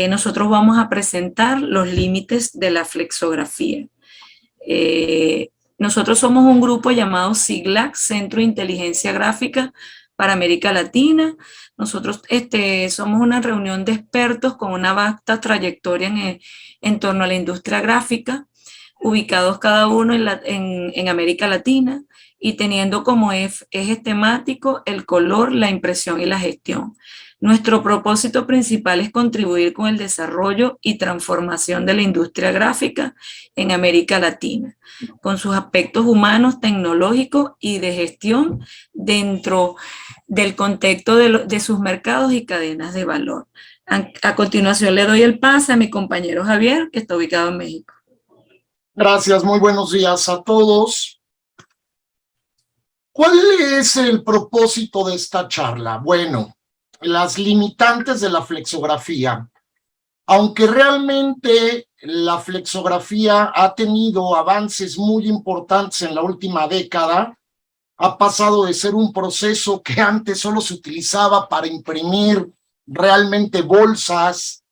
Nosotros vamos a presentar los límites de la flexografía. Nosotros somos un grupo llamado CIGLAC, Centro de Inteligencia Gráfica para América Latina. Nosotros somos una reunión de expertos con una vasta trayectoria en torno a la industria gráfica, ubicados cada uno en América Latina y teniendo como eje temático el color, la impresión y la gestión. Nuestro propósito principal es contribuir con el desarrollo y transformación de la industria gráfica en América Latina, con sus aspectos humanos, tecnológicos y de gestión dentro del contexto de sus mercados y cadenas de valor. A continuación le doy el pase a mi compañero Javier, que está ubicado en México. Gracias, muy buenos días a todos. ¿Cuál es el propósito de esta charla? Bueno, las limitantes de la flexografía. Aunque realmente la flexografía ha tenido avances muy importantes en la última década, ha pasado de ser un proceso que antes solo se utilizaba para imprimir realmente bolsas,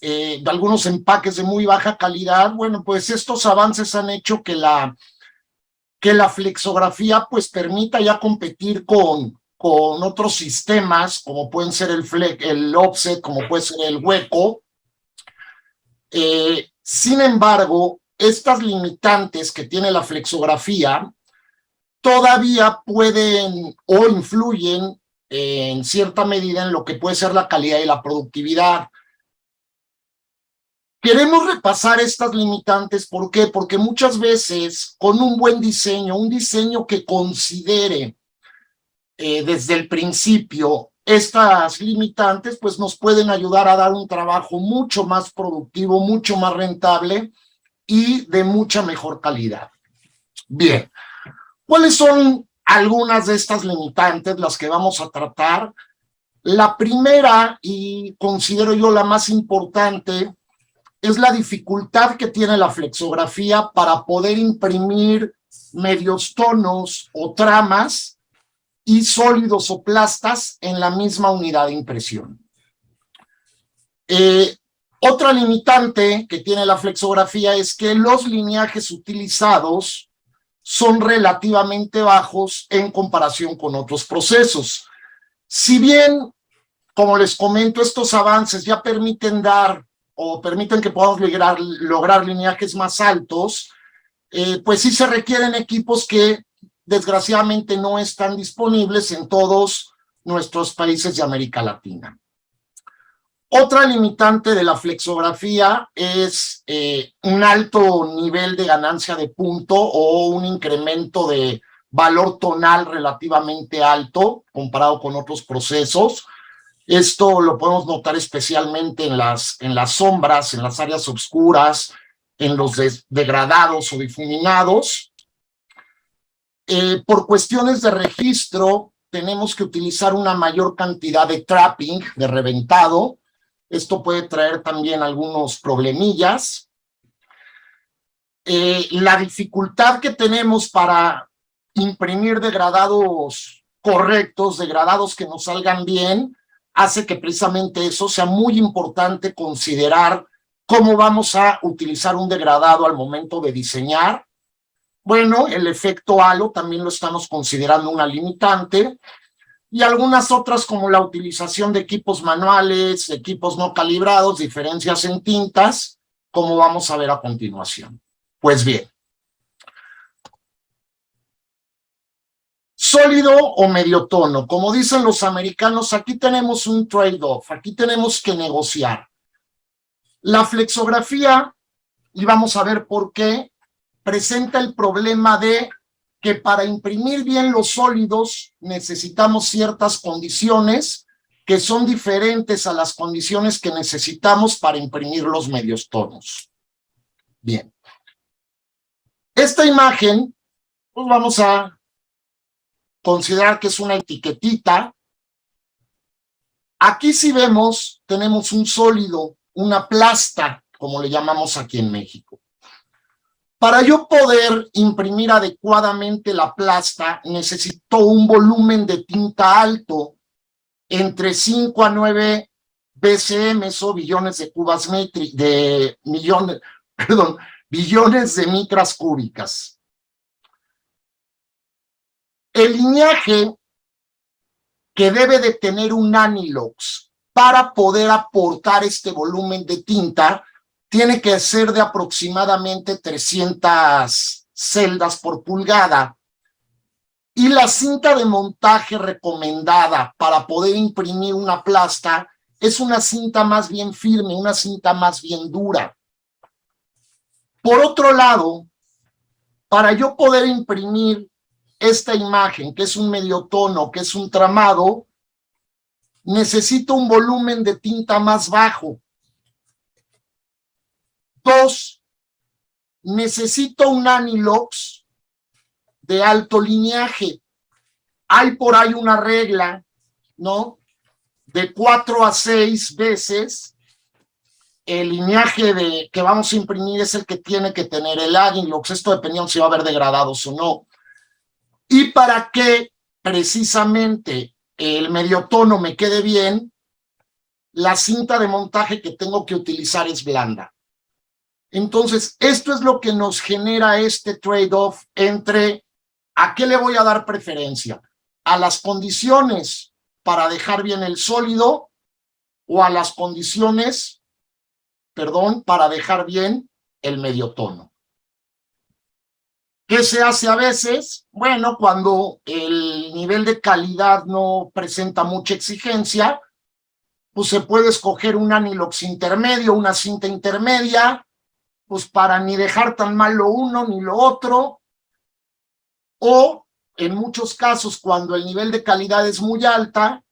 de algunos empaques de muy baja calidad. Bueno, pues estos avances han hecho que la flexografía pues permita ya competir con otros sistemas, como pueden ser el offset, como puede ser el hueco. Sin embargo, estas limitantes que tiene la flexografía todavía pueden o influyen en cierta medida en lo que puede ser la calidad y la productividad. Queremos repasar estas limitantes, ¿por qué? Porque muchas veces con un buen diseño, un diseño que considere desde el principio estas limitantes, pues nos pueden ayudar a dar un trabajo mucho más productivo, mucho más rentable y de mucha mejor calidad. Bien, ¿cuáles son algunas de estas limitantes, las que vamos a tratar? La primera, y considero yo la más importante, es la dificultad que tiene la flexografía para poder imprimir medios tonos o tramas y sólidos o plastas en la misma unidad de impresión. Otra limitante que tiene la flexografía es que los lineajes utilizados son relativamente bajos en comparación con otros procesos. Si bien, como les comento, estos avances ya permiten dar o permiten que podamos lograr lineajes más altos, pues sí se requieren equipos que desgraciadamente no están disponibles en todos nuestros países de América Latina. Otra limitante de la flexografía es un alto nivel de ganancia de punto o un incremento de valor tonal relativamente alto comparado con otros procesos. Esto lo podemos notar especialmente en las sombras, en las áreas oscuras, en los degradados o difuminados. Por cuestiones de registro, tenemos que utilizar una mayor cantidad de trapping, de reventado. Esto puede traer también algunos problemillas. La dificultad que tenemos para imprimir degradados correctos, degradados que nos salgan bien, hace que precisamente eso sea muy importante considerar cómo vamos a utilizar un degradado al momento de diseñar. Bueno, el efecto halo también lo estamos considerando una limitante, y algunas otras como la utilización de equipos manuales, equipos no calibrados, diferencias en tintas, como vamos a ver a continuación. Pues bien, sólido o medio tono, como dicen los americanos, aquí tenemos un trade-off, aquí tenemos que negociar. La flexografía, y vamos a ver por qué, presenta el problema de que para imprimir bien los sólidos necesitamos ciertas condiciones que son diferentes a las condiciones que necesitamos para imprimir los medios tonos. Bien. Esta imagen, pues vamos a considerar que es una etiquetita. Aquí si vemos, tenemos un sólido, una plasta, como le llamamos aquí en México. Para yo poder imprimir adecuadamente la plasta, necesito un volumen de tinta alto, entre 5 a 9 BCM o billones de cubas de millones, perdón, billones de micras cúbicas. El lineaje que debe de tener un Anilox para poder aportar este volumen de tinta tiene que ser de aproximadamente 300 celdas por pulgada. Y la cinta de montaje recomendada para poder imprimir una plasta es una cinta más bien firme, una cinta más bien dura. Por otro lado, para yo poder imprimir esta imagen, que es un mediotono, que es un tramado, necesito un volumen de tinta más bajo. 2, necesito un Anilox de alto lineaje. Hay por ahí una regla, ¿no? De 4 a 6 veces el lineaje que vamos a imprimir es el que tiene que tener el Anilox. Esto dependiendo si va a haber degradados o no. Y para que precisamente el mediotono me quede bien, la cinta de montaje que tengo que utilizar es blanda. Entonces, esto es lo que nos genera este trade-off entre ¿a qué le voy a dar preferencia? ¿A las condiciones para dejar bien el sólido o a las condiciones, para dejar bien el mediotono? ¿Qué se hace a veces? Bueno, cuando el nivel de calidad no presenta mucha exigencia, pues se puede escoger un Anilox intermedio, una cinta intermedia, pues para ni dejar tan mal lo uno ni lo otro, o en muchos casos cuando el nivel de calidad es muy alta,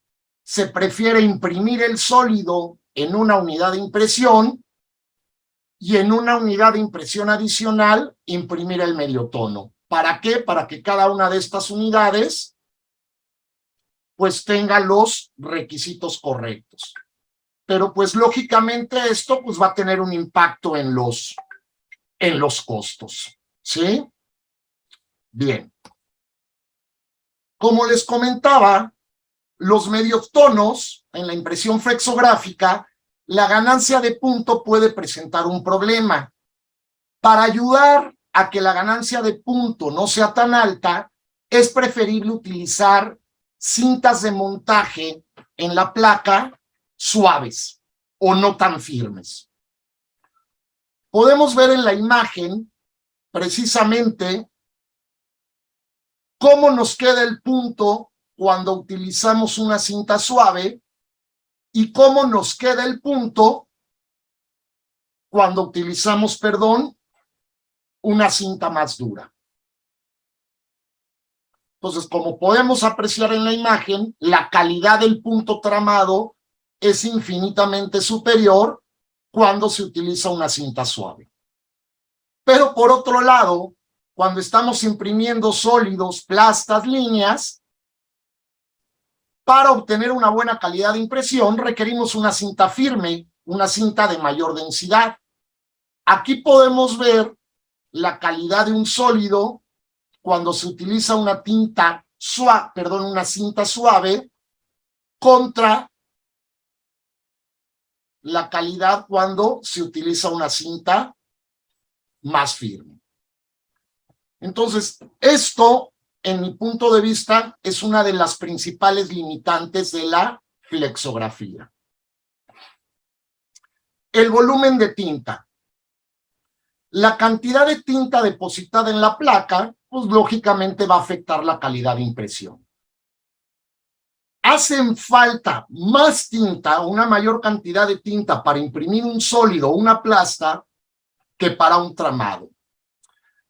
se prefiere imprimir el sólido en una unidad de impresión y en una unidad de impresión adicional imprimir el mediotono. ¿Para qué? Para que cada una de estas unidades pues tenga los requisitos correctos. Pero pues lógicamente esto pues va a tener un impacto en los costos, ¿sí? Bien. Como les comentaba, los mediotonos en la impresión flexográfica, la ganancia de punto puede presentar un problema. Para ayudar a que la ganancia de punto no sea tan alta, es preferible utilizar cintas de montaje en la placa suaves o no tan firmes. Podemos ver en la imagen precisamente cómo nos queda el punto cuando utilizamos una cinta suave y cómo nos queda el punto cuando utilizamos, una cinta más dura. Entonces, como podemos apreciar en la imagen, la calidad del punto tramado es infinitamente superior cuando se utiliza una cinta suave. Pero por otro lado, cuando estamos imprimiendo sólidos, plastas, líneas, para obtener una buena calidad de impresión requerimos una cinta firme, una cinta de mayor densidad. Aquí podemos ver la calidad de un sólido cuando se utiliza una tinta suave, una cinta suave contra la calidad cuando se utiliza una cinta más firme. Entonces, esto, en mi punto de vista, es una de las principales limitantes de la flexografía. El volumen de tinta. La cantidad de tinta depositada en la placa, pues lógicamente va a afectar la calidad de impresión. Hacen falta más tinta, una mayor cantidad de tinta para imprimir un sólido o una plasta que para un tramado.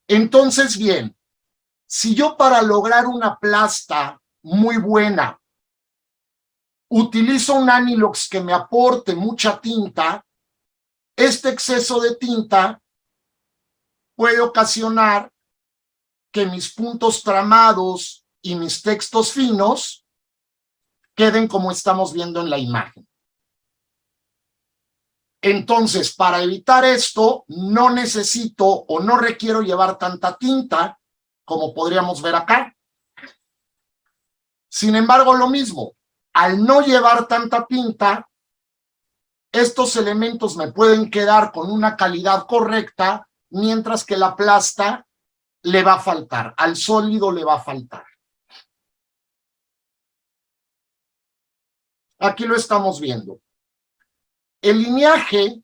Entonces, bien, si yo para lograr una plasta muy buena utilizo un Anilox que me aporte mucha tinta, este exceso de tinta puede ocasionar que mis puntos tramados y mis textos finos queden como estamos viendo en la imagen. Entonces, para evitar esto, no necesito o no requiero llevar tanta tinta, como podríamos ver acá. Sin embargo, lo mismo, al no llevar tanta tinta, estos elementos me pueden quedar con una calidad correcta, mientras que la plasta le va a faltar, al sólido le va a faltar. Aquí lo estamos viendo. El lineaje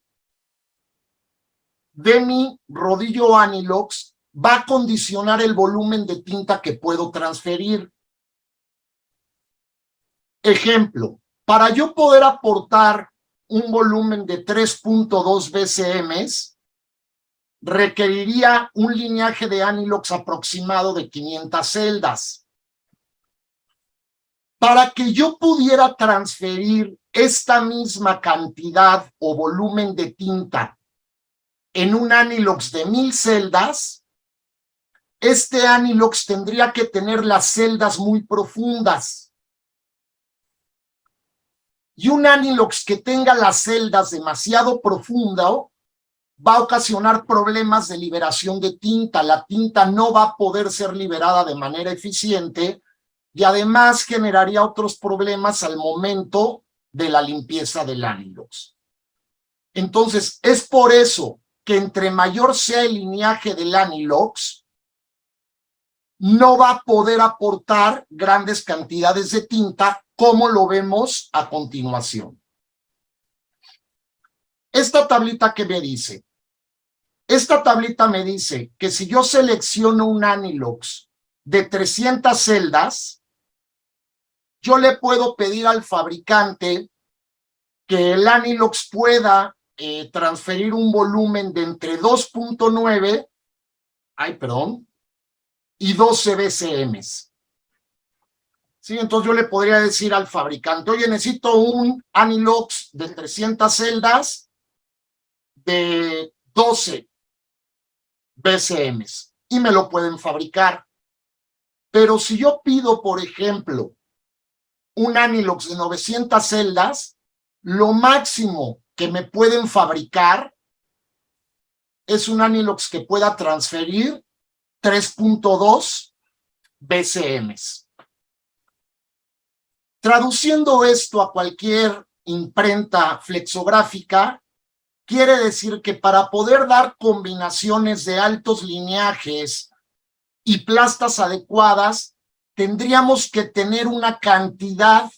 de mi rodillo Anilox va a condicionar el volumen de tinta que puedo transferir. Ejemplo, para yo poder aportar un volumen de 3.2 BCM, requeriría un lineaje de Anilox aproximado de 500 celdas. Para que yo pudiera transferir esta misma cantidad o volumen de tinta en un Anilox de 1000 celdas, este Anilox tendría que tener las celdas muy profundas. Y un Anilox que tenga las celdas demasiado profundo va a ocasionar problemas de liberación de tinta. La tinta no va a poder ser liberada de manera eficiente y además generaría otros problemas al momento de la limpieza del Anilox. Entonces, es por eso que entre mayor sea el lineaje del Anilox, no va a poder aportar grandes cantidades de tinta, como lo vemos a continuación. Esta tablita, ¿qué me dice? Esta tablita me dice que si yo selecciono un Anilox de 300 celdas, yo le puedo pedir al fabricante que el Anilox pueda transferir un volumen de entre 2.9 y 12 BCM. ¿Sí? Entonces yo le podría decir al fabricante, oye, necesito un Anilox de 300 celdas de 12 BCM y me lo pueden fabricar. Pero si yo pido, por ejemplo, un Anilox de 900 celdas, lo máximo que me pueden fabricar es un Anilox que pueda transferir 3.2 BCM. Traduciendo esto a cualquier imprenta flexográfica, quiere decir que para poder dar combinaciones de altos lineajes y plastas adecuadas, tendríamos que tener una cantidad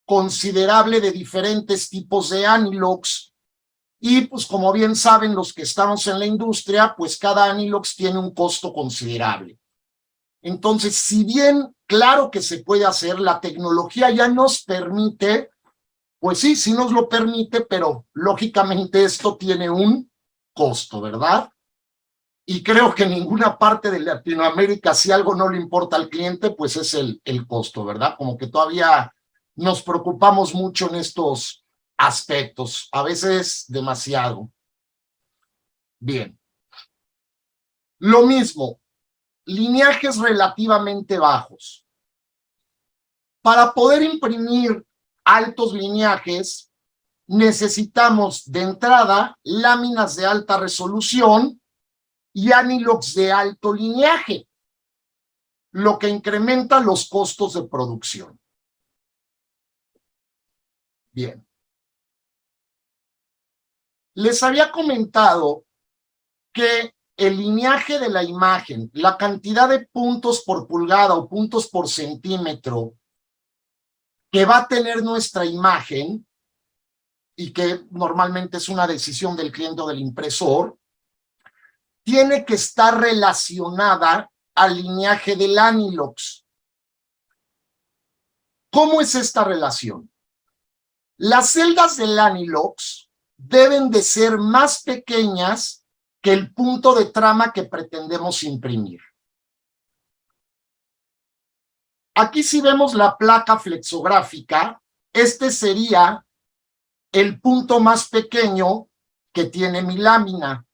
considerable de diferentes tipos de Anilox. Y pues como bien saben los que estamos en la industria, pues cada Anilox tiene un costo considerable. Entonces, si bien claro que se puede hacer, la tecnología ya nos permite, pues sí, sí nos lo permite, pero lógicamente esto tiene un costo, ¿verdad? Y creo que en ninguna parte de Latinoamérica, si algo no le importa al cliente, pues es el costo, ¿verdad? Como que todavía nos preocupamos mucho en estos aspectos, a veces demasiado. Bien. Lo mismo, lineajes relativamente bajos. Para poder imprimir altos lineajes, necesitamos de entrada láminas de alta resolución y Anilox de alto lineaje, lo que incrementa los costos de producción. Bien. Les había comentado que el lineaje de la imagen, la cantidad de puntos por pulgada o puntos por centímetro que va a tener nuestra imagen, y que normalmente es una decisión del cliente o del impresor, tiene que estar relacionada al lineaje del Anilox. ¿Cómo es esta relación? Las celdas del Anilox deben de ser más pequeñas que el punto de trama que pretendemos imprimir. Aquí si vemos la placa flexográfica, este sería el punto más pequeño que tiene mi lámina.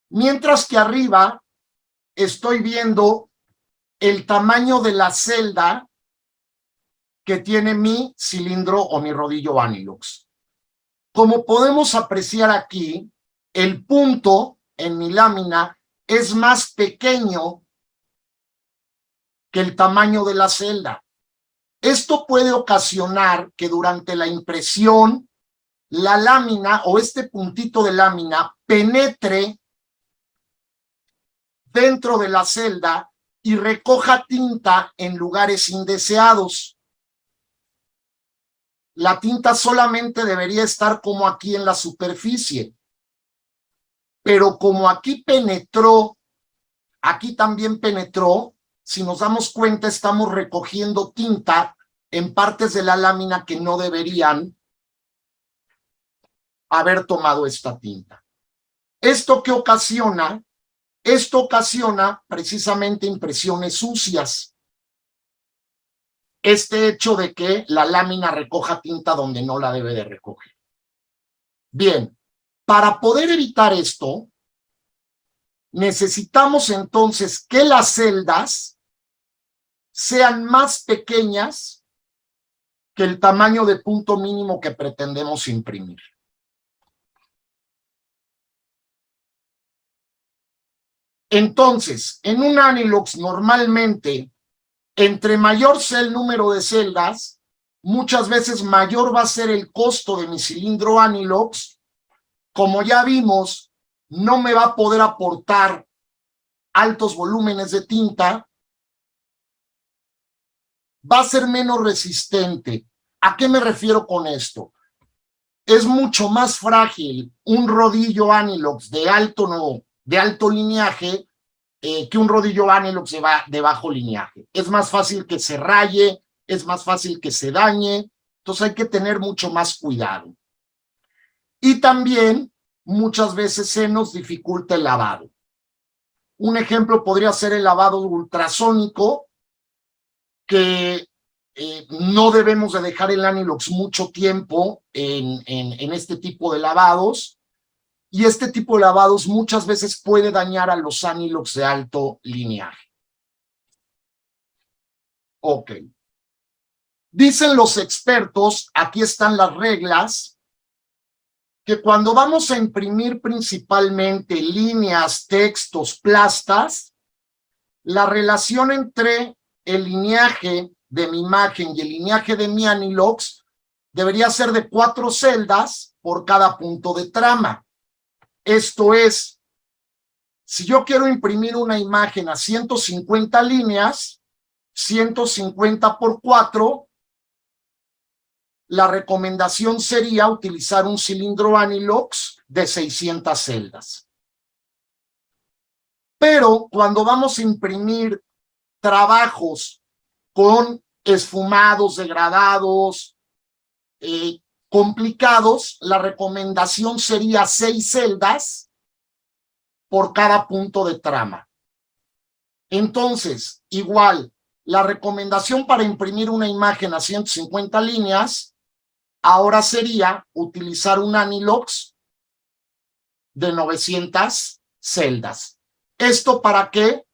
Mientras que arriba estoy viendo el tamaño de la celda que tiene mi cilindro o mi rodillo Anilox. Como podemos apreciar aquí, el punto en mi lámina es más pequeño que el tamaño de la celda. Esto puede ocasionar que durante la impresión la lámina o este puntito de lámina penetre dentro de la celda y recoja tinta en lugares indeseados. La tinta solamente debería estar como aquí en la superficie, pero como aquí penetró, aquí también penetró, si nos damos cuenta estamos recogiendo tinta en partes de la lámina que no deberían haber tomado esta tinta. ¿Esto qué ocasiona? Esto ocasiona precisamente impresiones sucias. Este hecho de que la lámina recoja tinta donde no la debe de recoger. Bien, para poder evitar esto, necesitamos entonces que las celdas sean más pequeñas que el tamaño de punto mínimo que pretendemos imprimir. Entonces, en un Anilox normalmente, entre mayor sea el número de celdas, muchas veces mayor va a ser el costo de mi cilindro Anilox. Como ya vimos, no me va a poder aportar altos volúmenes de tinta, va a ser menos resistente. ¿A qué me refiero con esto? Es mucho más frágil un rodillo Anilox de alto lineaje que un rodillo Anilox de bajo lineaje. Es más fácil que se raye, es más fácil que se dañe, entonces hay que tener mucho más cuidado. Y también muchas veces se nos dificulta el lavado. Un ejemplo podría ser el lavado ultrasónico, que no debemos de dejar el Anilox mucho tiempo en este tipo de lavados, y este tipo de lavados muchas veces puede dañar a los Anilox de alto lineaje. Ok. Dicen los expertos, aquí están las reglas, que cuando vamos a imprimir principalmente líneas, textos, plastas, la relación entre el lineaje de mi imagen y el lineaje de mi Anilox debería ser de 4 celdas por cada punto de trama. Esto es, si yo quiero imprimir una imagen a 150 líneas, 150 por 4, la recomendación sería utilizar un cilindro Anilox de 600 celdas. Pero cuando vamos a imprimir trabajos con esfumados, degradados, complicados, la recomendación sería 6 celdas por cada punto de trama. Entonces, igual, la recomendación para imprimir una imagen a 150 líneas ahora sería utilizar un Anilox de 900 celdas. ¿Esto para qué?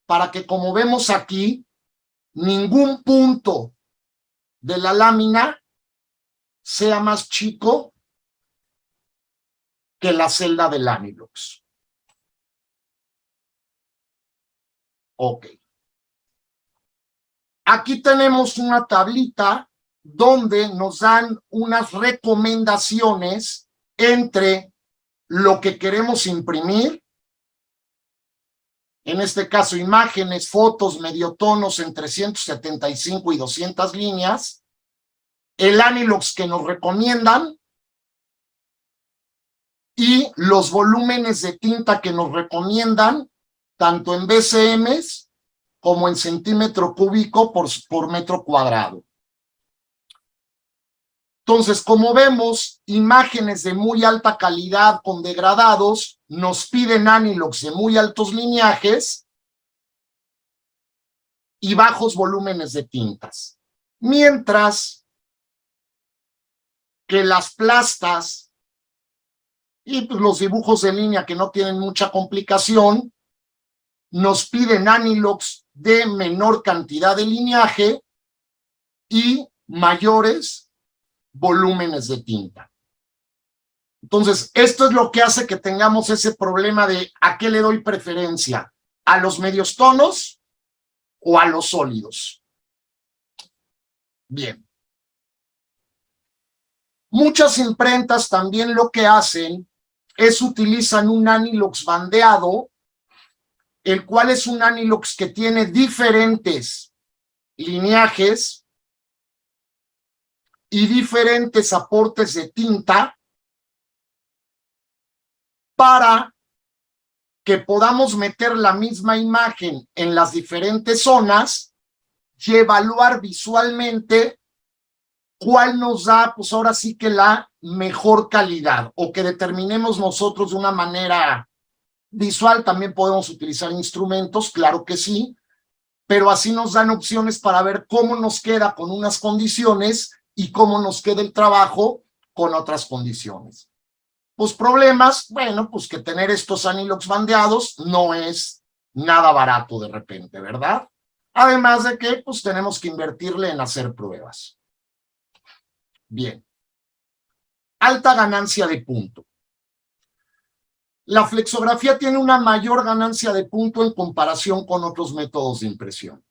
Para que, como vemos aquí, ningún punto de la lámina sea más chico que la celda del Anilox. Ok. Aquí tenemos una tablita donde nos dan unas recomendaciones entre lo que queremos imprimir, en este caso imágenes, fotos, mediotonos entre 175 y 200 líneas, el Anilox que nos recomiendan y los volúmenes de tinta que nos recomiendan, tanto en BCMs como en centímetro cúbico por metro cuadrado. Entonces, como vemos, imágenes de muy alta calidad con degradados nos piden Anilox de muy altos lineajes y bajos volúmenes de tintas. Mientras que las plastas y pues, los dibujos de línea que no tienen mucha complicación nos piden Anilox de menor cantidad de lineaje y mayores volúmenes de tinta. Entonces, esto es lo que hace que tengamos ese problema de ¿a qué le doy preferencia? ¿A los medios tonos o a los sólidos? Bien. Muchas imprentas también lo que hacen es utilizan un Anilox bandeado, el cual es un Anilox que tiene diferentes lineajes y diferentes aportes de tinta para que podamos meter la misma imagen en las diferentes zonas y evaluar visualmente cuál nos da, pues ahora sí que la mejor calidad, o que determinemos nosotros de una manera visual. También podemos utilizar instrumentos, claro que sí, pero así nos dan opciones para ver cómo nos queda con unas condiciones y cómo nos queda el trabajo con otras condiciones. Pues problemas, bueno, pues que tener estos Anilox bandeados no es nada barato de repente, ¿verdad? Además de que pues tenemos que invertirle en hacer pruebas. Bien. Alta ganancia de punto. La flexografía tiene una mayor ganancia de punto en comparación con otros métodos de impresión.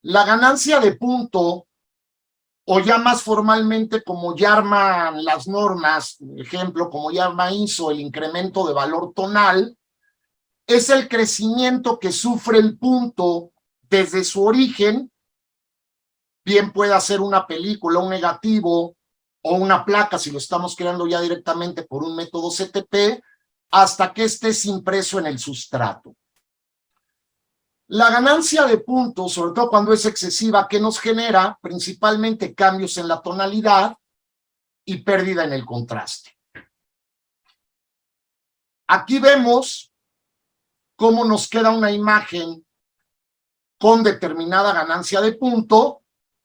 La ganancia de punto, o ya más formalmente como llaman las normas, por ejemplo, como llama ISO, el incremento de valor tonal, es el crecimiento que sufre el punto desde su origen, bien pueda ser una película, un negativo o una placa, si lo estamos creando ya directamente por un método CTP, hasta que esté impreso en el sustrato. La ganancia de puntos, sobre todo cuando es excesiva, ¿qué nos genera? Principalmente cambios en la tonalidad y pérdida en el contraste. Aquí vemos cómo nos queda una imagen con determinada ganancia de punto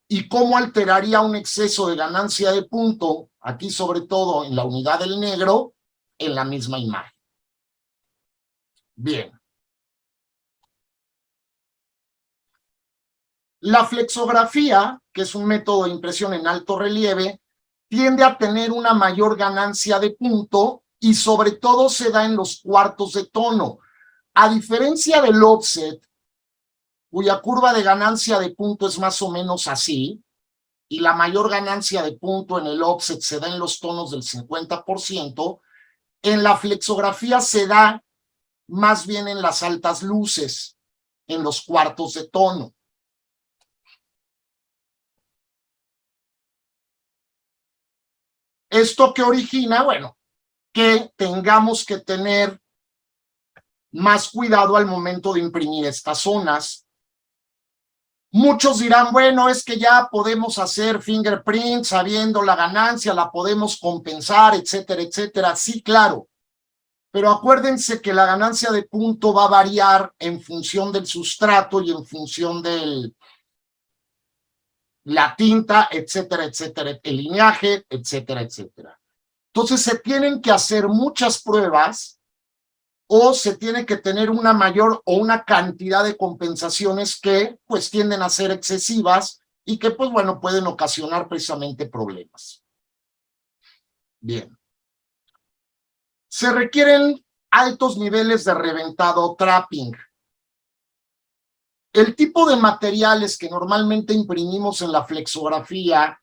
y cómo alteraría un exceso de ganancia de punto, aquí sobre todo en la unidad del negro, en la misma imagen. Bien. La flexografía, que es un método de impresión en alto relieve, tiende a tener una mayor ganancia de punto y sobre todo se da en los cuartos de tono. A diferencia del offset, cuya curva de ganancia de punto es más o menos así, y la mayor ganancia de punto en el offset se da en los tonos del 50%, en la flexografía se da más bien en las altas luces, en los cuartos de tono. ¿Esto qué origina? Bueno, que tengamos que tener más cuidado al momento de imprimir estas zonas. Muchos dirán, bueno, es que ya podemos hacer fingerprint sabiendo la ganancia, la podemos compensar, etcétera, etcétera. Sí, claro. Pero acuérdense que la ganancia de punto va a variar en función del sustrato y en función de la tinta, etcétera, etcétera, el lineaje, etcétera, etcétera. Entonces se tienen que hacer muchas pruebas o se tiene que tener una mayor o una cantidad de compensaciones que pues tienden a ser excesivas y que pues bueno pueden ocasionar precisamente problemas. Bien. Se requieren altos niveles de reventado o trapping. El tipo de materiales que normalmente imprimimos en la flexografía,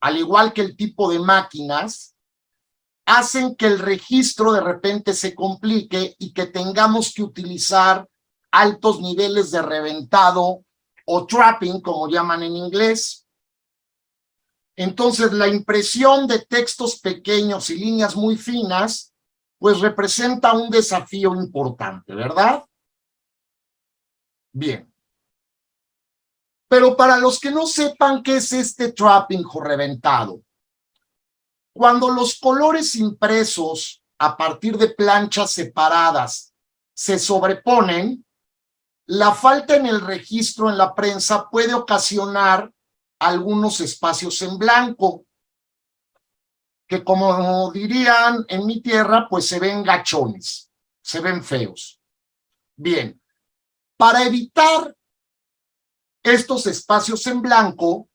al igual que el tipo de máquinas, hacen que el registro de repente se complique y que tengamos que utilizar altos niveles de reventado o trapping, como llaman en inglés. Entonces, la impresión de textos pequeños y líneas muy finas, pues representa un desafío importante, ¿verdad? Bien. Pero para los que no sepan qué es este trapping o reventado, cuando los colores impresos a partir de planchas separadas se sobreponen, la falta en el registro en la prensa puede ocasionar algunos espacios en blanco, que como dirían en mi tierra, pues se ven gachones, se ven feos. Bien, para evitar estos espacios en blanco,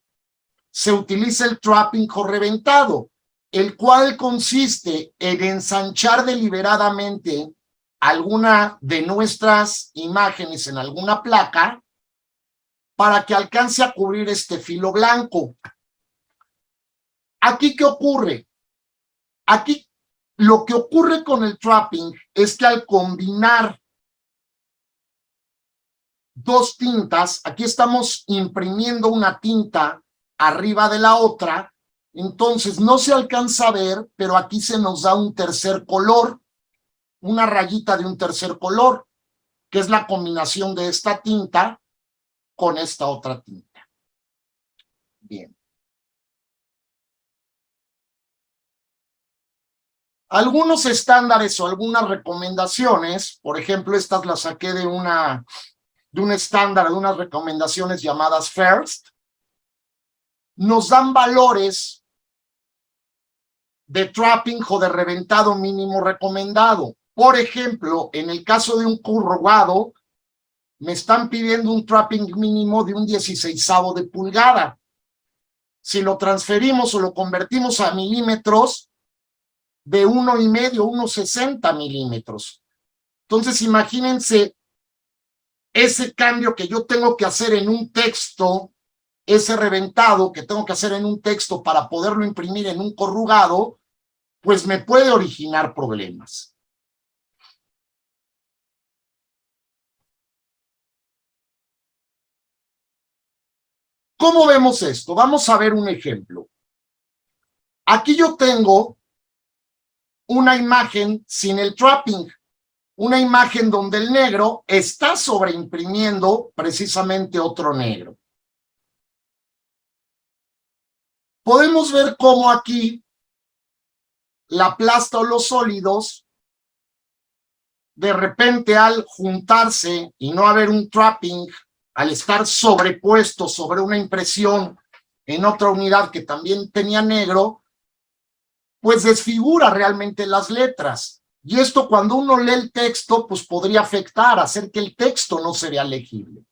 se utiliza el trapping o reventado, el cual consiste en ensanchar deliberadamente alguna de nuestras imágenes en alguna placa para que alcance a cubrir este filo blanco. ¿Aquí qué ocurre? Aquí lo que ocurre con el trapping es que al combinar dos tintas, aquí estamos imprimiendo una tinta arriba de la otra, entonces no se alcanza a ver, pero aquí se nos da un tercer color, una rayita de un tercer color, que es la combinación de esta tinta con esta otra tinta. Bien. Algunos estándares o algunas recomendaciones, por ejemplo, estas las saqué de un estándar, de unas recomendaciones llamadas FIRST, nos dan valores de trapping o de reventado mínimo recomendado. Por ejemplo, en el caso de un corrugado, me están pidiendo un trapping mínimo de un 16avo de pulgada. Si lo transferimos o lo convertimos a milímetros, de 1,5, 1,60 milímetros. Entonces, imagínense ese cambio que yo tengo que hacer en un texto, ese reventado que tengo que hacer en un texto para poderlo imprimir en un corrugado, pues me puede originar problemas. ¿Cómo vemos esto? Vamos a ver un ejemplo. Aquí yo tengo una imagen sin el trapping, una imagen donde el negro está sobreimprimiendo precisamente otro negro. Podemos ver cómo aquí la plasta o los sólidos, de repente al juntarse y no haber un trapping, al estar sobrepuesto sobre una impresión en otra unidad que también tenía negro, pues desfigura realmente las letras. Y esto cuando uno lee el texto, pues podría afectar, hacer que el texto no se vea legible.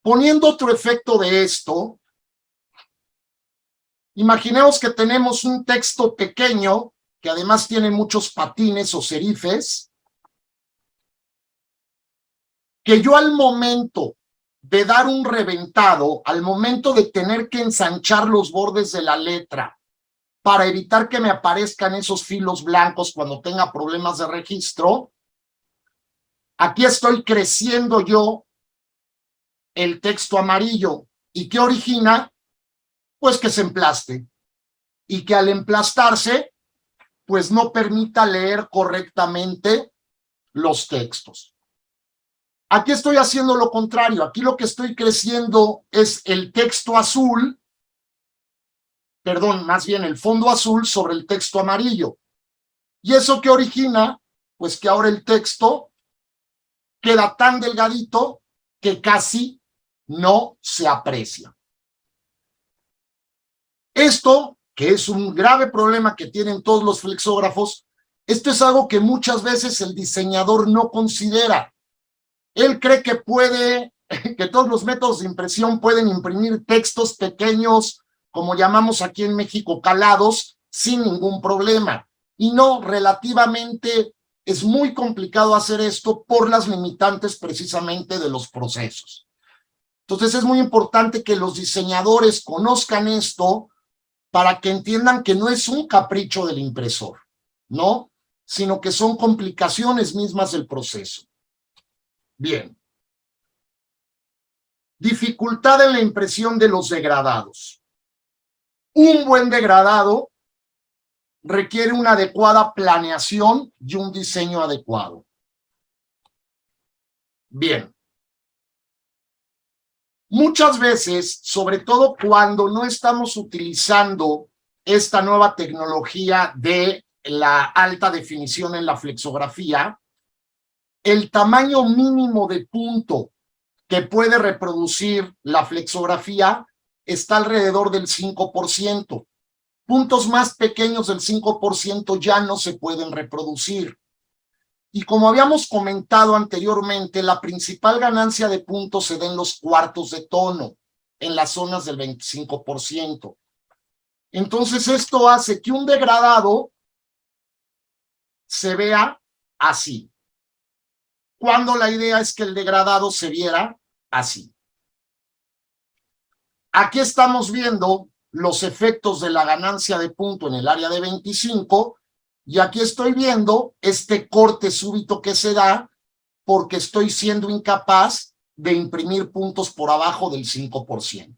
Poniendo otro efecto de esto, imaginemos que tenemos un texto pequeño, que además tiene muchos patines o serifes, que yo al momento de dar un reventado, al momento de tener que ensanchar los bordes de la letra, para evitar que me aparezcan esos filos blancos cuando tenga problemas de registro, aquí estoy creciendo yo el texto amarillo. ¿Y qué origina? Pues que se emplaste. Y que al emplastarse, pues no permita leer correctamente los textos. Aquí estoy haciendo lo contrario. Aquí lo que estoy creciendo es el texto azul, perdón, más bien el fondo azul sobre el texto amarillo. ¿Y eso qué origina? Pues que ahora el texto queda tan delgadito que casi no se aprecia. Esto, que es un grave problema que tienen todos los flexógrafos, esto es algo que muchas veces el diseñador no considera. Él cree que que todos los métodos de impresión pueden imprimir textos pequeños, como llamamos aquí en México, calados, sin ningún problema. Y no, relativamente es muy complicado hacer esto por las limitantes precisamente de los procesos. Entonces es muy importante que los diseñadores conozcan esto para que entiendan que no es un capricho del impresor, ¿no? Sino que son complicaciones mismas del proceso. Bien. Dificultad en la impresión de los degradados. Un buen degradado requiere una adecuada planeación y un diseño adecuado. Bien. Muchas veces, sobre todo cuando no estamos utilizando esta nueva tecnología de la alta definición en la flexografía, el tamaño mínimo de punto que puede reproducir la flexografía está alrededor del 5%. Puntos más pequeños del 5% ya no se pueden reproducir. Y como habíamos comentado anteriormente, la principal ganancia de puntos se da en los cuartos de tono. en las zonas del 25%. Entonces, esto hace que un degradado se vea así, cuando la idea es que el degradado se viera así. Aquí estamos viendo los efectos de la ganancia de punto en el área de 25, y aquí estoy viendo este corte súbito que se da porque estoy siendo incapaz de imprimir puntos por abajo del 5%.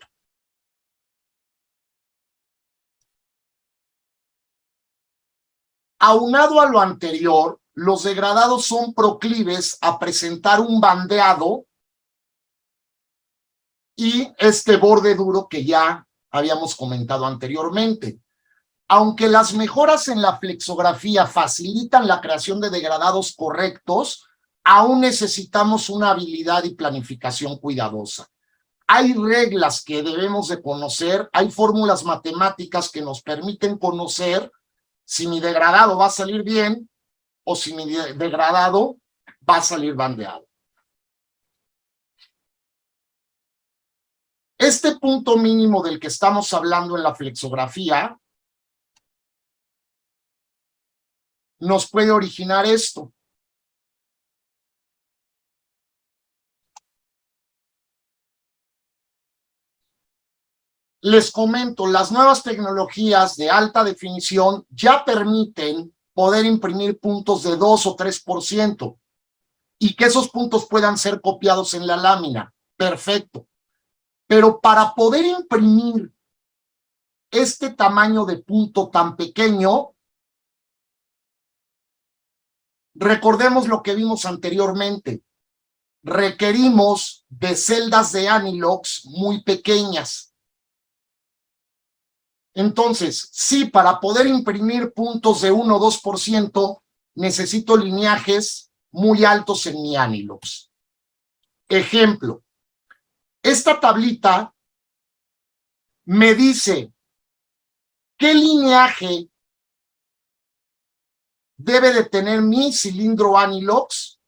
Aunado a lo anterior, los degradados son proclives a presentar un bandeado y este borde duro que ya habíamos comentado anteriormente. Aunque las mejoras en la flexografía facilitan la creación de degradados correctos, aún necesitamos una habilidad y planificación cuidadosa. Hay reglas que debemos de conocer, hay fórmulas matemáticas que nos permiten conocer si mi degradado va a salir bien o si mi degradado va a salir bandeado. Este punto mínimo del que estamos hablando en la flexografía nos puede originar esto. Les comento, las nuevas tecnologías de alta definición ya permiten poder imprimir puntos de 2 o 3% y que esos puntos puedan ser copiados en la lámina. Perfecto. Pero para poder imprimir este tamaño de punto tan pequeño, recordemos lo que vimos anteriormente. Requerimos de celdas de Anilox muy pequeñas. Entonces, sí, para poder imprimir puntos de 1 o 2%, necesito lineajes muy altos en mi Anilox. Ejemplo, esta tablita me dice qué lineaje debe de tener mi cilindro Anilox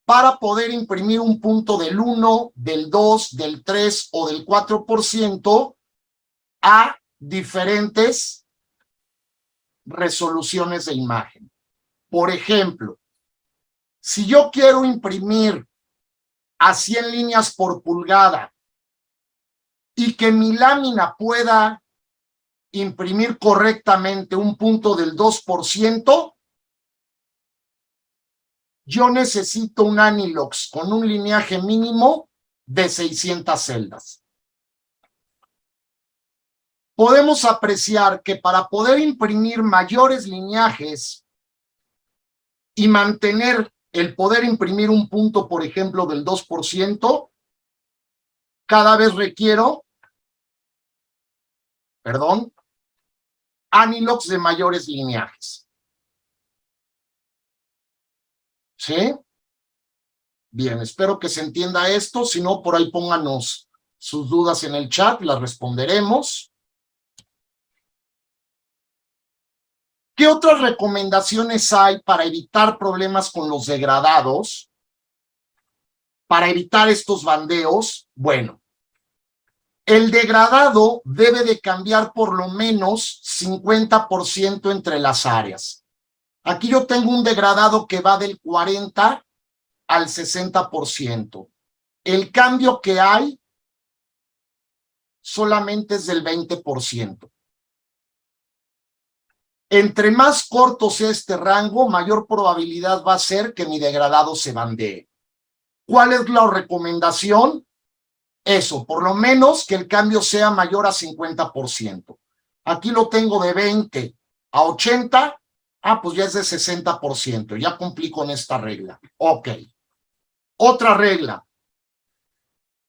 para poder imprimir un punto del 1, del 2, del 3 o del 4% a diferentes resoluciones de imagen. Por ejemplo, si yo quiero imprimir a 100 líneas por pulgada y que mi lámina pueda imprimir correctamente un punto del 2%, yo necesito un Anilox con un lineaje mínimo de 600 celdas. Podemos apreciar que para poder imprimir mayores lineajes y mantener el poder imprimir un punto, por ejemplo, del 2%, cada vez requiero, Anilox de mayores lineajes. ¿Sí? Bien, espero que se entienda esto. Si no, por ahí pónganos sus dudas en el chat, las responderemos. ¿Qué otras recomendaciones hay para evitar problemas con los degradados? Para evitar estos bandeos, bueno, el degradado debe de cambiar por lo menos 50% entre las áreas. Aquí yo tengo un degradado que va del 40 al 60%. El cambio que hay solamente es del 20%. Entre más corto sea este rango, mayor probabilidad va a ser que mi degradado se bandee. ¿Cuál es la recomendación? Eso, por lo menos que el cambio sea mayor a 50%. Aquí lo tengo de 20 a 80, pues ya es de 60%, ya cumplí con esta regla. Ok. Otra regla,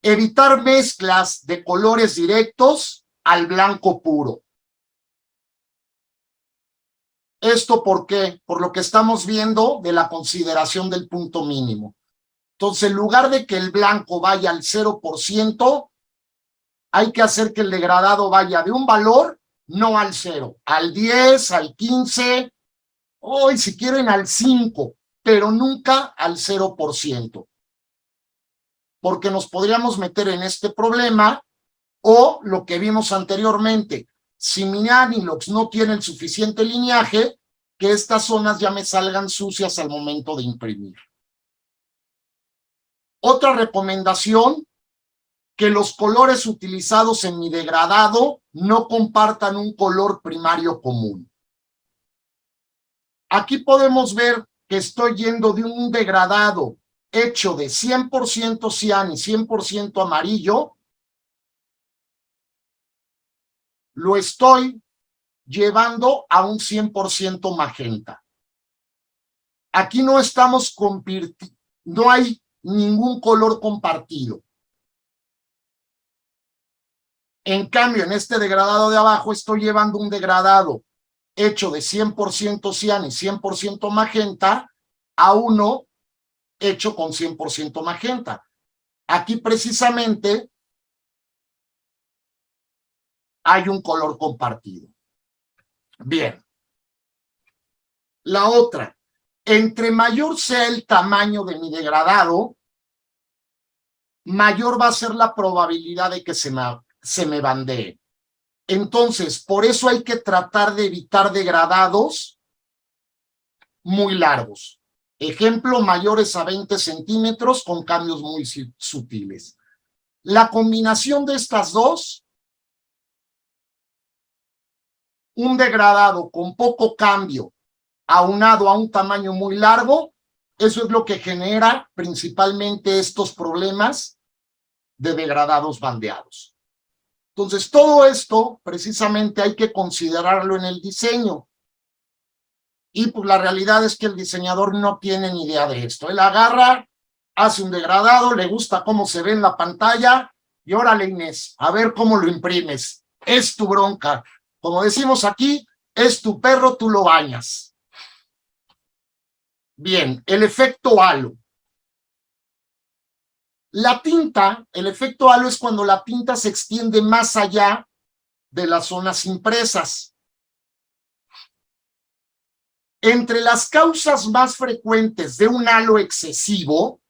evitar mezclas de colores directos al blanco puro. ¿Esto por qué? Por lo que estamos viendo de la consideración del punto mínimo. Entonces, en lugar de que el blanco vaya al 0%, hay que hacer que el degradado vaya de un valor, no al 0, al 10, al 15, o si quieren al 5, pero nunca al 0%. Porque nos podríamos meter en este problema O lo que vimos anteriormente, si mi Anilox no tiene el suficiente lineaje, que estas zonas ya me salgan sucias al momento de imprimir. Otra recomendación, que los colores utilizados en mi degradado no compartan un color primario común. Aquí podemos ver que estoy yendo de un degradado hecho de 100% cian y 100% amarillo, lo estoy llevando a un 100% magenta. Aquí no estamos convirtiendo, no hay ningún color compartido. En cambio, en este degradado de abajo estoy llevando un degradado hecho de 100% cian y 100% magenta a uno hecho con 100% magenta. Aquí precisamente hay un color compartido. Bien. La otra, entre mayor sea el tamaño de mi degradado, mayor va a ser la probabilidad de que se me bandee. Entonces, por eso hay que tratar de evitar degradados muy largos. Ejemplo, mayores a 20 centímetros con cambios muy sutiles. La combinación de estas dos, un degradado con poco cambio aunado a un tamaño muy largo, eso es lo que genera principalmente estos problemas de degradados bandeados. Entonces, todo esto precisamente hay que considerarlo en el diseño. Y pues la realidad es que el diseñador no tiene ni idea de esto. Él agarra, hace un degradado, le gusta cómo se ve en la pantalla y órale, Inés, a ver cómo lo imprimes. Es tu bronca. Como decimos aquí, es tu perro, tú lo bañas. Bien, el efecto halo. La tinta, el efecto halo es cuando la tinta se extiende más allá de las zonas impresas. Entre las causas más frecuentes de un halo excesivo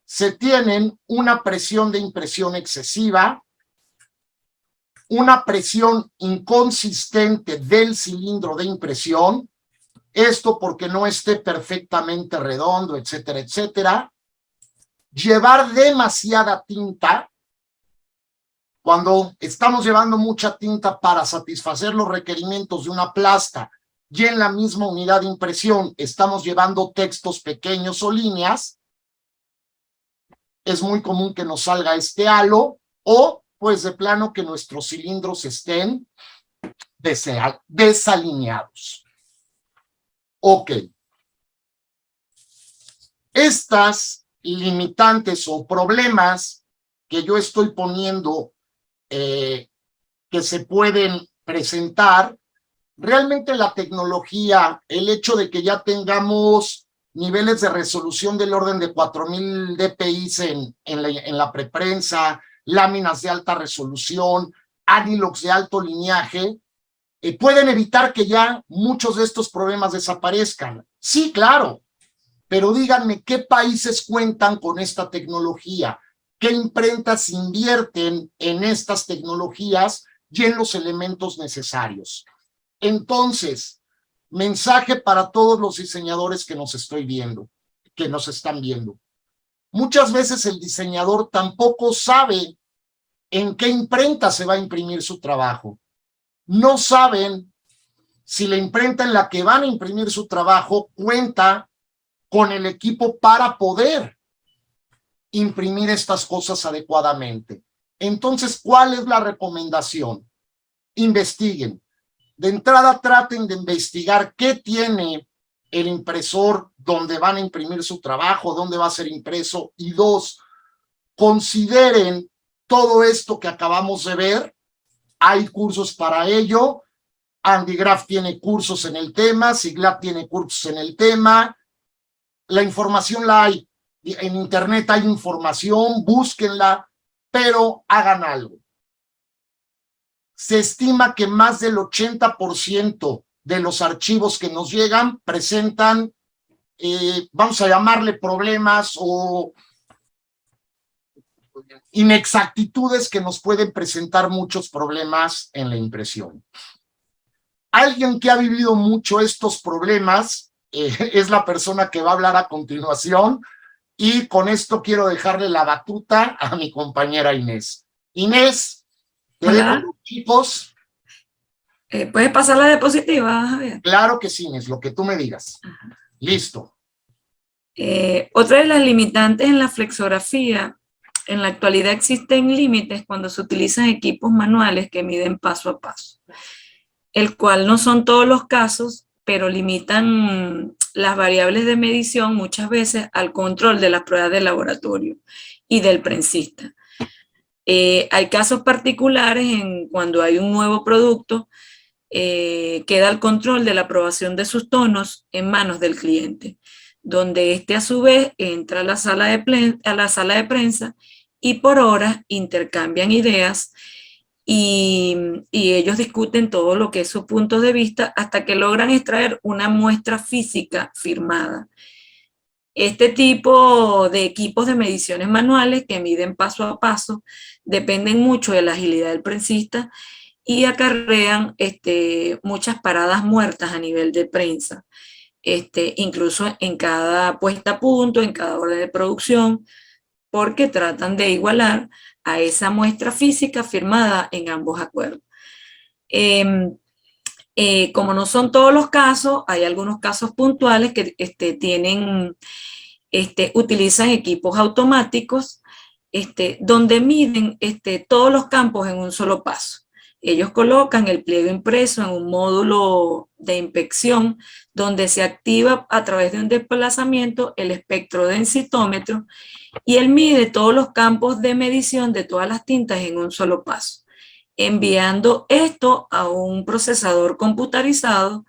se tienen una presión de impresión excesiva, una presión inconsistente del cilindro de impresión, esto porque no esté perfectamente redondo, etcétera, etcétera. Llevar demasiada tinta, cuando estamos llevando mucha tinta para satisfacer los requerimientos de una plasta y en la misma unidad de impresión estamos llevando textos pequeños o líneas, es muy común que nos salga este halo o pues de plano que nuestros cilindros estén desalineados. Ok. Estas limitantes o problemas que yo estoy poniendo que se pueden presentar, realmente la tecnología, el hecho de que ya tengamos niveles de resolución del orden de 4000 dpi en la preprensa, láminas de alta resolución, Anilox de alto lineaje, pueden evitar que ya muchos de estos problemas desaparezcan. Sí, claro, pero díganme qué países cuentan con esta tecnología, qué imprentas invierten en estas tecnologías y en los elementos necesarios. Entonces, mensaje para todos los diseñadores que nos están viendo. Muchas veces el diseñador tampoco sabe en qué imprenta se va a imprimir su trabajo. No saben si la imprenta en la que van a imprimir su trabajo cuenta con el equipo para poder imprimir estas cosas adecuadamente. Entonces, ¿cuál es la recomendación? Investiguen. De entrada, traten de investigar qué tiene el impresor donde van a imprimir su trabajo, dónde va a ser impreso. Y dos, consideren todo esto que acabamos de ver. Hay cursos para ello. Andigraph tiene cursos en el tema, Siglab tiene cursos en el tema. La información la hay. En internet hay información, búsquenla, pero hagan algo. Se estima que más del 80% de los archivos que nos llegan presentan, vamos a llamarle problemas o inexactitudes que nos pueden presentar muchos problemas en la impresión. Alguien que ha vivido mucho estos problemas es la persona que va a hablar a continuación, y con esto quiero dejarle la batuta a mi compañera Inés. Inés, te dejo los chicos. ¿Puedes pasar la diapositiva, Javier? Claro que sí, Inés, lo que tú me digas. Ajá. Listo. Otra de las limitantes en la flexografía, en la actualidad existen límites cuando se utilizan equipos manuales que miden paso a paso, el cual no son todos los casos, pero limitan las variables de medición muchas veces al control de las pruebas de laboratorio y del prensista. Hay casos particulares en cuando hay un nuevo producto, queda el control de la aprobación de sus tonos en manos del cliente, donde este a su vez entra a la sala de prensa y por horas intercambian ideas y ellos discuten todo lo que es sus puntos de vista hasta que logran extraer una muestra física firmada. Este tipo de equipos de mediciones manuales que miden paso a paso dependen mucho de la agilidad del prensista y acarrean muchas paradas muertas a nivel de prensa, incluso en cada puesta a punto, en cada orden de producción, porque tratan de igualar a esa muestra física firmada en ambos acuerdos. Como no son todos los casos, hay algunos casos puntuales que utilizan equipos automáticos donde miden todos los campos en un solo paso. Ellos colocan el pliego impreso en un módulo de inspección donde se activa a través de un desplazamiento el espectrodensitómetro y él mide todos los campos de medición de todas las tintas en un solo paso, enviando esto a un procesador computarizado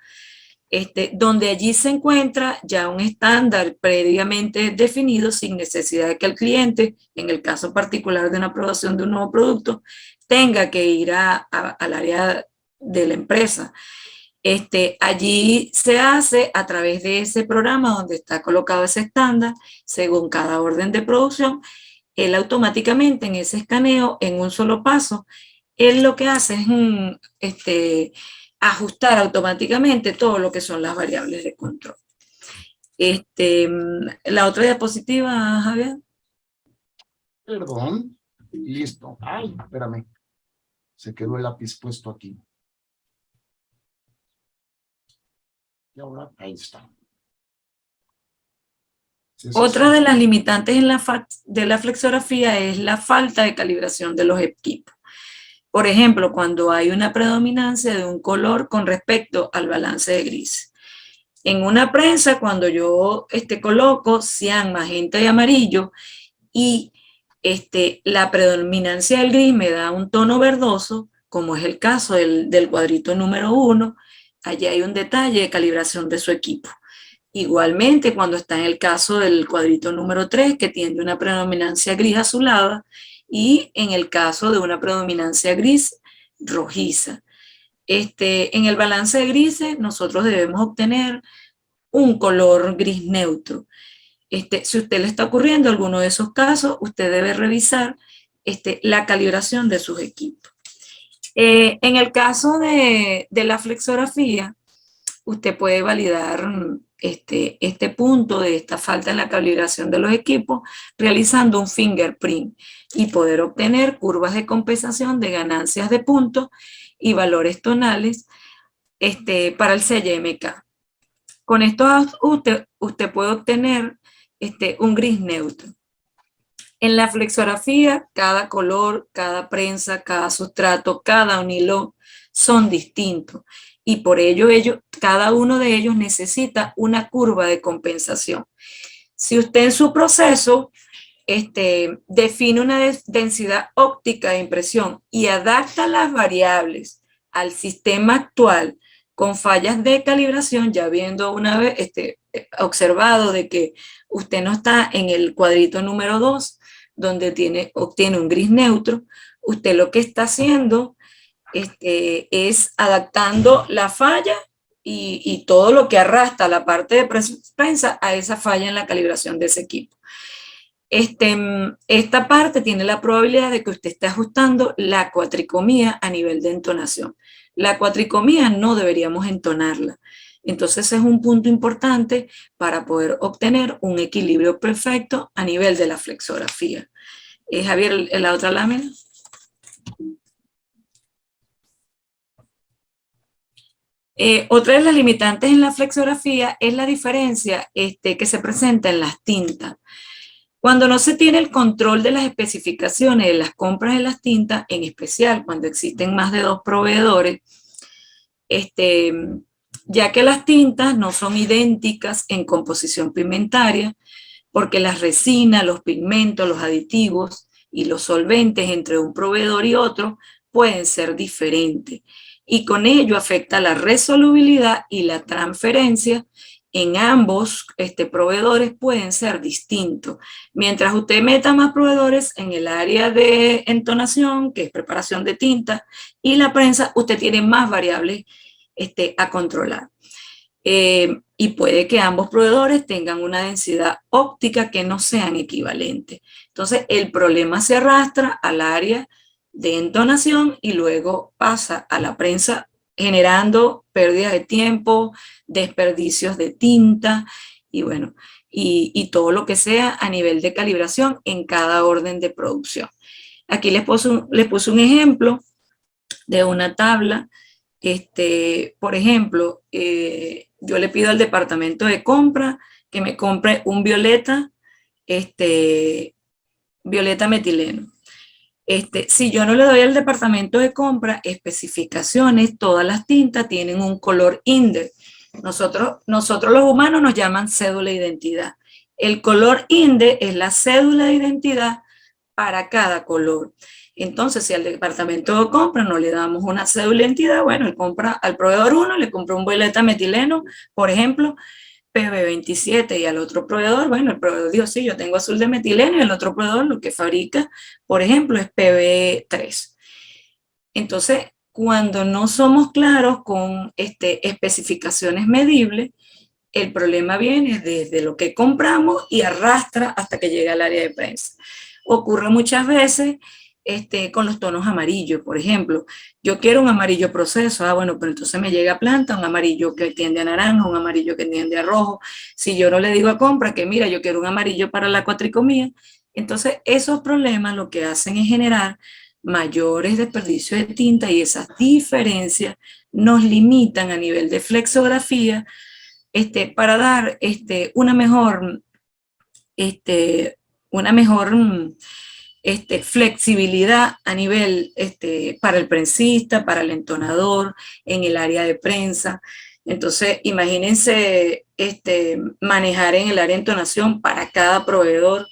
donde allí se encuentra ya un estándar previamente definido sin necesidad de que el cliente, en el caso particular de una aprobación de un nuevo producto, tenga que ir al área de la empresa. Allí se hace a través de ese programa donde está colocado ese estándar, según cada orden de producción, él automáticamente en ese escaneo, en un solo paso, él lo que hace es ajustar automáticamente todo lo que son las variables de control. La otra diapositiva, Javier. Perdón, listo. Ay, espérame. Se quedó el lápiz puesto aquí. Y ahora, ahí está. Otra de las limitantes de la flexografía es la falta de calibración de los equipos. Por ejemplo, cuando hay una predominancia de un color con respecto al balance de gris. En una prensa, cuando yo coloco cian, magenta y amarillo y la predominancia del gris me da un tono verdoso, como es el caso del cuadrito número 1, allí hay un detalle de calibración de su equipo. Igualmente, cuando está en el caso del cuadrito número 3, que tiene una predominancia gris azulada, y en el caso de una predominancia gris rojiza. En el balance de grises, nosotros debemos obtener un color gris neutro. Si usted le está ocurriendo alguno de esos casos, usted debe revisar la calibración de sus equipos. En el caso de la flexografía, usted puede validar este punto de esta falta en la calibración de los equipos realizando un fingerprint y poder obtener curvas de compensación de ganancias de puntos y valores tonales para el CYMK. Con esto usted puede obtener un gris neutro. En la flexografía, cada color, cada prensa, cada sustrato, cada unilón son distintos y por ello cada uno de ellos necesita una curva de compensación. Si usted en su proceso define una densidad óptica de impresión y adapta las variables al sistema actual con fallas de calibración, ya viendo una vez observado de que usted no está en el cuadrito número 2, donde obtiene un gris neutro, usted lo que está haciendo es adaptando la falla y todo lo que arrastra la parte de prensa a esa falla en la calibración de ese equipo. Esta parte tiene la probabilidad de que usted esté ajustando la cuatricomía a nivel de entonación. La cuatricomía no deberíamos entonarla. Entonces es un punto importante para poder obtener un equilibrio perfecto a nivel de la flexografía. Javier, la otra lámina. Otra de las limitantes en la flexografía es la diferencia que se presenta en las tintas. Cuando no se tiene el control de las especificaciones de las compras de las tintas, en especial cuando existen más de 2 proveedores, ya que las tintas no son idénticas en composición pigmentaria, porque las resinas, los pigmentos, los aditivos y los solventes entre un proveedor y otro pueden ser diferentes, y con ello afecta la resolubilidad y la transferencia en ambos proveedores pueden ser distintos. Mientras usted meta más proveedores en el área de entonación, que es preparación de tinta, y la prensa, usted tiene más variables a controlar. Y puede que ambos proveedores tengan una densidad óptica que no sean equivalentes. Entonces, el problema se arrastra al área de entonación y luego pasa a la prensa, generando pérdida de tiempo, desperdicios de tinta y bueno, y todo lo que sea a nivel de calibración en cada orden de producción. Aquí les puse un ejemplo de una tabla. Por ejemplo, yo le pido al departamento de compra que me compre un violeta, violeta metileno. Si yo no le doy al departamento de compra especificaciones, todas las tintas tienen un color INDE. Nosotros los humanos nos llaman cédula de identidad. El color INDE es la cédula de identidad para cada color. Entonces, si al departamento de compra no le damos una cédula de identidad, bueno, él compra al proveedor 1, le compra un violeta metileno, por ejemplo, PB27, y al otro proveedor, bueno, el proveedor dijo, sí, yo tengo azul de metileno, y el otro proveedor lo que fabrica, por ejemplo, es PB3. Entonces, cuando no somos claros con especificaciones medibles, el problema viene desde lo que compramos y arrastra hasta que llega al área de prensa. Ocurre muchas veces con los tonos amarillos, por ejemplo. Yo quiero un amarillo proceso, bueno, pero entonces me llega a planta un amarillo que tiende a naranja, un amarillo que tiende a rojo. Si yo no le digo a compra que mira, yo quiero un amarillo para la cuatricomía, entonces esos problemas lo que hacen es generar mayores desperdicios de tinta, y esas diferencias nos limitan a nivel de flexografía para dar una mejor flexibilidad a nivel para el prensista, para el entonador, en el área de prensa. Entonces, imagínense manejar en el área de entonación para cada proveedor.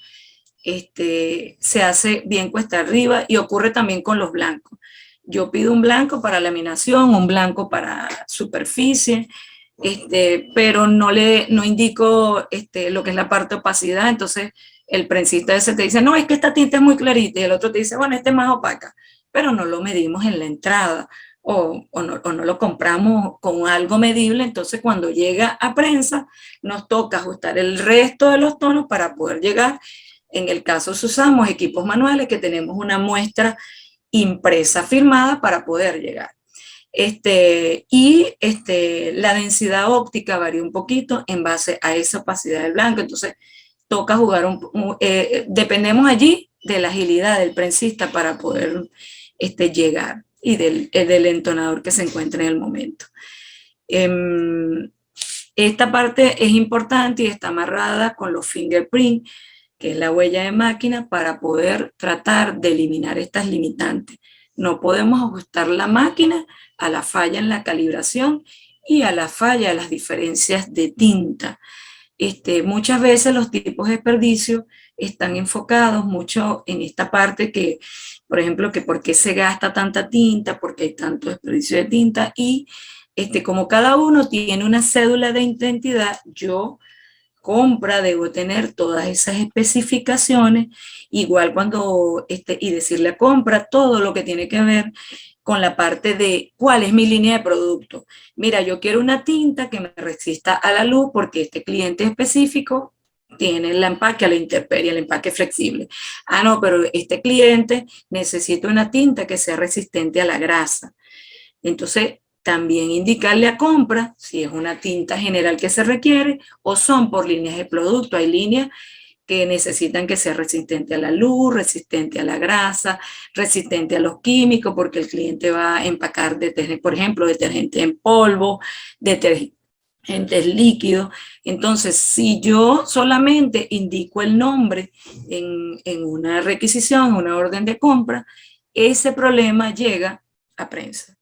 Se hace bien cuesta arriba, y ocurre también con los blancos. Yo pido un blanco para laminación, un blanco para superficie, pero no indico lo que es la parte de opacidad. Entonces el prensista ese te dice, no, es que esta tinta es muy clarita, y el otro te dice, bueno, esta es más opaca, pero no lo medimos en la entrada, o no lo compramos con algo medible. Entonces cuando llega a prensa nos toca ajustar el resto de los tonos para poder llegar. En el caso si usamos equipos manuales, que tenemos una muestra impresa firmada para poder llegar. La densidad óptica varía un poquito en base a esa opacidad del blanco. Entonces toca jugar dependemos allí de la agilidad del prensista para poder llegar, y del entonador que se encuentre en el momento. Esta parte es importante y está amarrada con los fingerprints, que es la huella de máquina, para poder tratar de eliminar estas limitantes. No podemos ajustar la máquina a la falla en la calibración y a la falla de las diferencias de tinta. Muchas veces los tipos de desperdicio están enfocados mucho en esta parte que, por ejemplo, que por qué se gasta tanta tinta, por qué hay tanto desperdicio de tinta, y como cada uno tiene una cédula de identidad, yo compra debo tener todas esas especificaciones, igual cuando, y decirle a compra todo lo que tiene que ver con la parte de cuál es mi línea de producto. Mira, yo quiero una tinta que me resista a la luz porque este cliente específico tiene el empaque a la intemperie, el empaque flexible. Ah, no, pero este cliente necesita una tinta que sea resistente a la grasa. Entonces, también indicarle a compra si es una tinta general que se requiere o son por líneas de producto. Hay líneas que necesitan que sea resistente a la luz, resistente a la grasa, resistente a los químicos, porque el cliente va a empacar, por ejemplo, detergente en polvo, detergentes líquidos. Entonces, si yo solamente indico el nombre en una requisición, una orden de compra, ese problema llega a prensa.